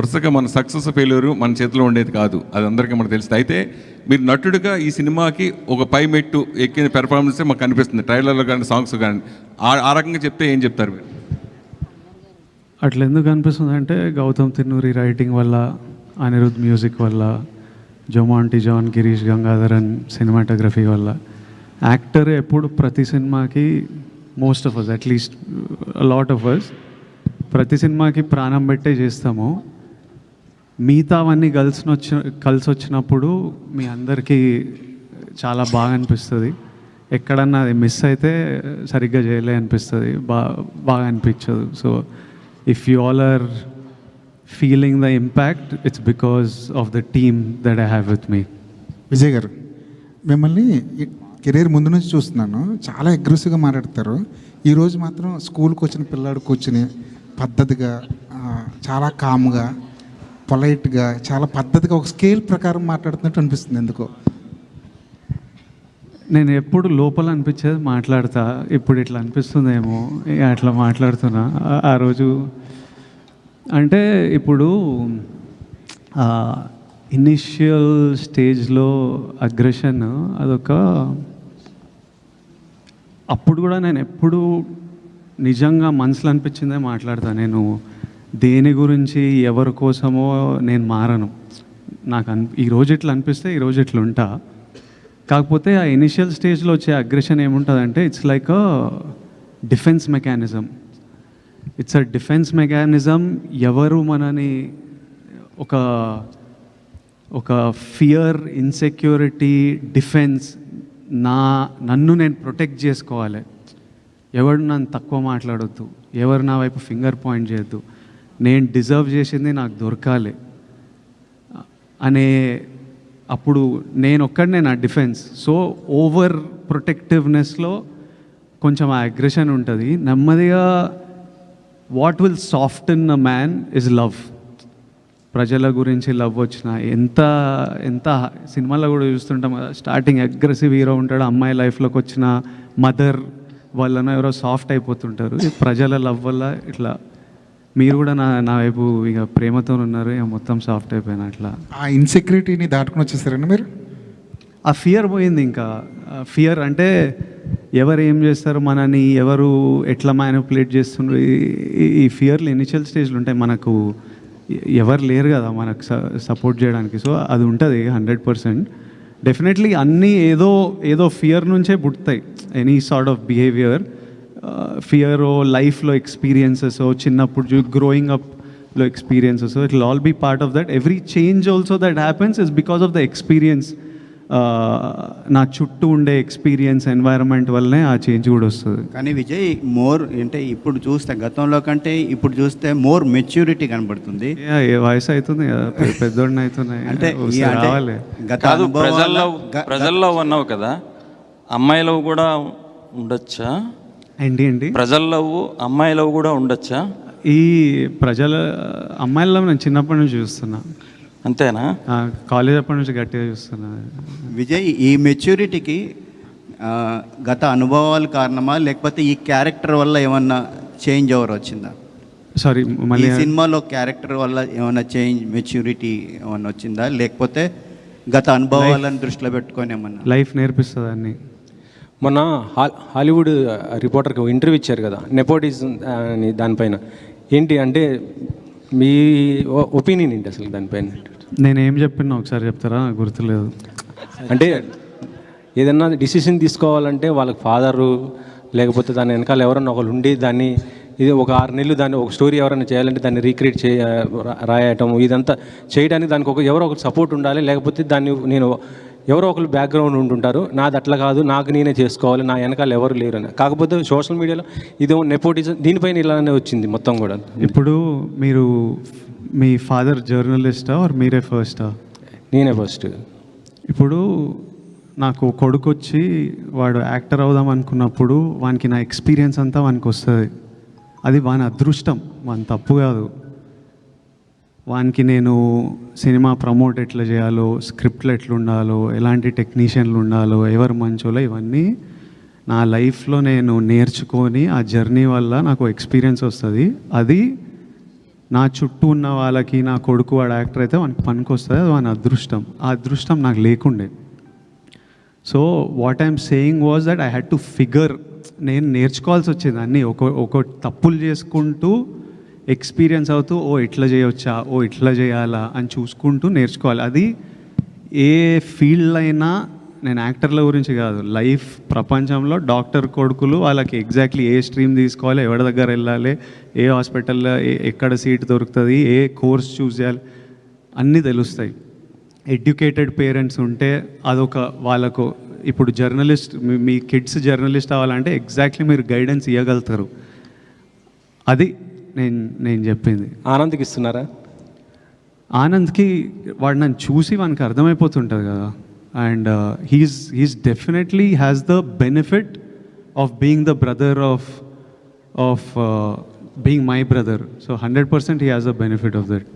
వరుసగా మన success failure మన చేతిలో ఉండేది కాదు, అది అందరికీ మనకు తెలుస్తుంది. అయితే మీరు నటుడిగా ఈ సినిమాకి ఒక పై మెట్టు ఎక్కిన పెర్ఫార్మెన్సే మాకు కనిపిస్తుంది, ట్రైలర్లో కానీ సాంగ్స్ కానీ. ఆ రకంగా చెప్తే ఏం చెప్తారు మీరు? అట్లా ఎందుకు అనిపిస్తుంది అంటే గౌతమ్ తిన్నూరి రైటింగ్ వల్ల, అనిరుద్ మ్యూజిక్ వల్ల, జొమాంటి జాన్, గిరీష్ గంగాధరన్ సినిమాటోగ్రఫీ వల్ల. యాక్టర్ ఎప్పుడు ప్రతి సినిమాకి most of us, at least lot of us, ప్రతి సినిమాకి ప్రాణం పెట్టే చేస్తాము. మిగతావన్నీ కలిసి వచ్చినప్పుడు మీ అందరికీ చాలా బాగా అనిపిస్తుంది. ఎక్కడన్నా అది మిస్ అయితే సరిగ్గా చేయలే అనిపిస్తుంది, బాగా అనిపించదు. So if you all are feeling the impact, it's because of the team that I have with me. Vijay గారు, మిమ్మల్ని కెరీర్ ముందు నుంచి చూస్తున్నాను, చాలా అగ్రెసివ్గా మాట్లాడతారు. ఈరోజు మాత్రం స్కూల్కి వచ్చిన పిల్లాడు కూర్చుని పద్ధతిగా, చాలా కామ్గా, పొలైట్గా, చాలా పద్ధతిగా ఒక స్కేల్ ప్రకారం మాట్లాడుతున్నట్టు అనిపిస్తుంది. ఎందుకో నేను ఎప్పుడు లోపల అనిపించేది మాట్లాడతా, ఇప్పుడు ఇట్లా అనిపిస్తుందేమో అట్లా మాట్లాడుతున్నా. ఆ రోజు అంటే ఇప్పుడు ఇనిషియల్ స్టేజ్లో అగ్రెషన్ అదొక, అప్పుడు కూడా నేను ఎప్పుడు నిజంగా మనసులో అనిపించిందే మాట్లాడతాను. నేను దేని గురించి ఎవరి కోసమో నేను మారను. నాకు ఈరోజు ఇట్లా అనిపిస్తే ఈరోజు ఇట్లా ఉంటా. కాకపోతే ఆ ఇనిషియల్ స్టేజ్లో వచ్చే అగ్రెషన్ ఏముంటుందంటే it's like a defence mechanism. It's a defence mechanism. ఎవరు మనని ఒక ఫియర్, ఇన్సెక్యూరిటీ, డిఫెన్స్, నన్ను నేను ప్రొటెక్ట్ చేసుకోవాలి. ఎవరు నన్ను తక్కువ మాట్లాడొద్దు, ఎవరు నా వైపు ఫింగర్ పాయింట్ చేయొద్దు, నేను డిజర్వ్ చేసింది నాకు దొరకాలి అనే, అప్పుడు నేను ఒక్కడనే నా డిఫెన్స్. సో ఓవర్ ప్రొటెక్టివ్నెస్లో కొంచెం ఆ అగ్రెషన్ ఉంటుంది. నెమ్మదిగా what will soften a man is love. ప్రజల గురించి లవ్ వచ్చిన ఎంత సినిమాలో కూడా చూస్తుంటాం కదా, స్టార్టింగ్ అగ్రెసివ్ హీరో ఉంటాడు, అమ్మాయి లైఫ్లోకి వచ్చిన మదర్ వాళ్ళను ఎవరో సాఫ్ట్ అయిపోతుంటారు. ప్రజల లవ్ వల్ల ఇట్లా మీరు కూడా నా వైపు ఇక ప్రేమతో ఉన్నారు, ఇక మొత్తం సాఫ్ట్ అయిపోయినా. అట్లా ఆ ఇన్సెక్యూరిటీని దాటుకుని వచ్చేసారండి మీరు. ఆ ఫియర్ పోయింది. ఇంకా ఫియర్ అంటే ఎవరు ఏం చేస్తారు, మనని ఎవరు ఎట్లా మ్యానిపులేట్ చేస్తున్నారు, ఈ ఫియర్లు ఇనిషియల్ స్టేజ్లు ఉంటాయి. మనకు ఎవరు లేరు కదా మనకు సపోర్ట్ చేయడానికి. సో అది ఉంటుంది 100%. డెఫినెట్లీ అన్నీ ఏదో ఫియర్ నుంచే పుడతాయి. Any sort of behaviour, fear లైఫ్లో ఎక్స్పీరియన్సెస్, చిన్నప్పుడు గ్రోయింగ్ అప్లో experiences, it will all be part of that. Every change also that happens is because of the experience. నా చుట్టూ ఉండే ఎక్స్పీరియన్స్, ఎన్వైరన్మెంట్ వల్లనే ఆ చేంజ్ కూడా వస్తుంది. కానీ విజయ్ మోర్ అంటే ఇప్పుడు చూస్తే గతంలో కంటే ఇప్పుడు చూస్తే మోర్ మెచ్యూరిటీ కనబడుతుంది. ఏ వయసు అవుతుంది కదా, పెద్దోడిని అవుతున్నాయి అంటే రావాలి. కాదు, ప్రజల్లో ఉన్నావు కదా, అమ్మాయిలో కూడా ఉండొచ్చా? ఏంటి ప్రజల్లో అమ్మాయిలో కూడా ఉండొచ్చా? ఈ ప్రజల అమ్మాయిల్లో నేను చిన్నప్పటి నుంచి చూస్తున్నా. అంతేనా? కాలేజ్ అప్పటి నుంచి గట్టిగా చూస్తున్నా. విజయ్, ఈ మెచ్యూరిటీకి గత అనుభవాలు కారణమా, లేకపోతే ఈ క్యారెక్టర్ వల్ల ఏమన్నా చేంజ్ ఓవర్ వచ్చిందా? సారీ, మళ్ళీ సినిమాలో క్యారెక్టర్ వల్ల ఏమన్నా చేంజ్, మెచ్యూరిటీ ఏమన్నా వచ్చిందా, లేకపోతే గత అనుభవాలను దృష్టిలో పెట్టుకొని ఏమన్నా? లైఫ్ నేర్పిస్తుంది అన్ని. మొన్న హాలీవుడ్ రిపోర్టర్కి ఇంటర్వ్యూ ఇచ్చారు కదా, నెపోటిజం అని, దానిపైన ఏంటి అంటే మీ ఒపీనియన్ ఏంటి అసలు దానిపైన? నేనేం చెప్పినా ఒకసారి చెప్తారా? నాకు గుర్తులేదు. అంటే ఏదన్నా డిసిషన్ తీసుకోవాలంటే వాళ్ళకి ఫాదరు లేకపోతే దాని వెనకాల ఎవరన్నా ఒకళ్ళు ఉండి దాన్ని, ఇది ఒక 6 నెలలు దాన్ని ఒక స్టోరీ ఎవరైనా చేయాలంటే దాన్ని రీక్రియేట్ రాయటం, ఇదంతా చేయడానికి దానికి ఎవరో ఒకరు సపోర్ట్ ఉండాలి. లేకపోతే దాన్ని ఎవరో ఒకరు బ్యాక్గ్రౌండ్ ఉంటుంటారు, నాది అట్లా కాదు, నాకు నేనే చేసుకోవాలి, నా వెనకాల ఎవరు లేరు అని. కాకపోతే సోషల్ మీడియాలో ఇదేమో నెపోటిజం, దీనిపైన ఇలానే వచ్చింది మొత్తం కూడా. ఇప్పుడు మీరు మీ ఫాదర్ జర్నలిస్టా ఆర్ మీరే ఫస్టా? నేనే ఫస్ట్. ఇప్పుడు నాకు కొడుకు వచ్చి వాడు యాక్టర్ అవుదాం అనుకున్నప్పుడు వానికి నా ఎక్స్పీరియన్స్ అంతా వానికి వస్తుంది. అది వాని అదృష్టం, వాని తప్పు కాదు. వానికి నేను సినిమా ప్రమోట్ ఎట్లా చేయాలో, స్క్రిప్ట్లు ఎట్లా ఉండాలో, ఎలాంటి టెక్నీషియన్లు ఉండాలో, ఎవరు మంచోలో, ఇవన్నీ నా లైఫ్లో నేను నేర్చుకొని ఆ జర్నీ వల్ల నాకు ఎక్స్పీరియన్స్ వస్తుంది. అది నా చుట్టూ ఉన్న వాళ్ళకి నా కొడుకు వాడు యాక్టర్ అయితే వానికి పనికి వస్తుంది, అది వాని అదృష్టం. ఆ అదృష్టం నాకు లేకుండే. So what I'm saying was that I had to figure, నేను నేర్చుకోవాల్సి వచ్చేది అన్నీ ఒక తప్పులు చేసుకుంటూ ఎక్స్పీరియన్స్ అవుతూ ఓ ఇట్లా చేయవచ్చా, ఓ ఇట్లా చేయాలా అని చూసుకుంటూ నేర్చుకోవాలి. అది ఏ ఫీల్డ్ అయినా, నేను యాక్టర్ల గురించి కాదు, లైఫ్ ప్రపంచంలో డాక్టర్ కొడుకులు వాళ్ళకి ఎగ్జాక్ట్లీ ఏ స్ట్రీమ్ తీసుకోవాలి, ఎవరి దగ్గర వెళ్ళాలి, ఏ హాస్పిటల్లో ఎక్కడ సీట్ దొరుకుతుంది, ఏ కోర్స్ చూస్ చేయాలి, అన్నీ తెలుస్తాయి. ఎడ్యుకేటెడ్ పేరెంట్స్ ఉంటే అదొక వాళ్ళకు, ఇప్పుడు జర్నలిస్ట్, మీ కిడ్స్ జర్నలిస్ట్ అవ్వాలంటే ఎగ్జాక్ట్లీ మీరు గైడెన్స్ ఇవ్వగలుగుతారు. అది నేను చెప్పింది. ఆనంద్కి ఇస్తున్నారా? ఆనంద్కి వాడు నన్ను చూసి వానికి అర్థమైపోతుంటుంది కదా. And he's definitely has the benefit of being the brother of being my brother. So 100% he has a benefit of that.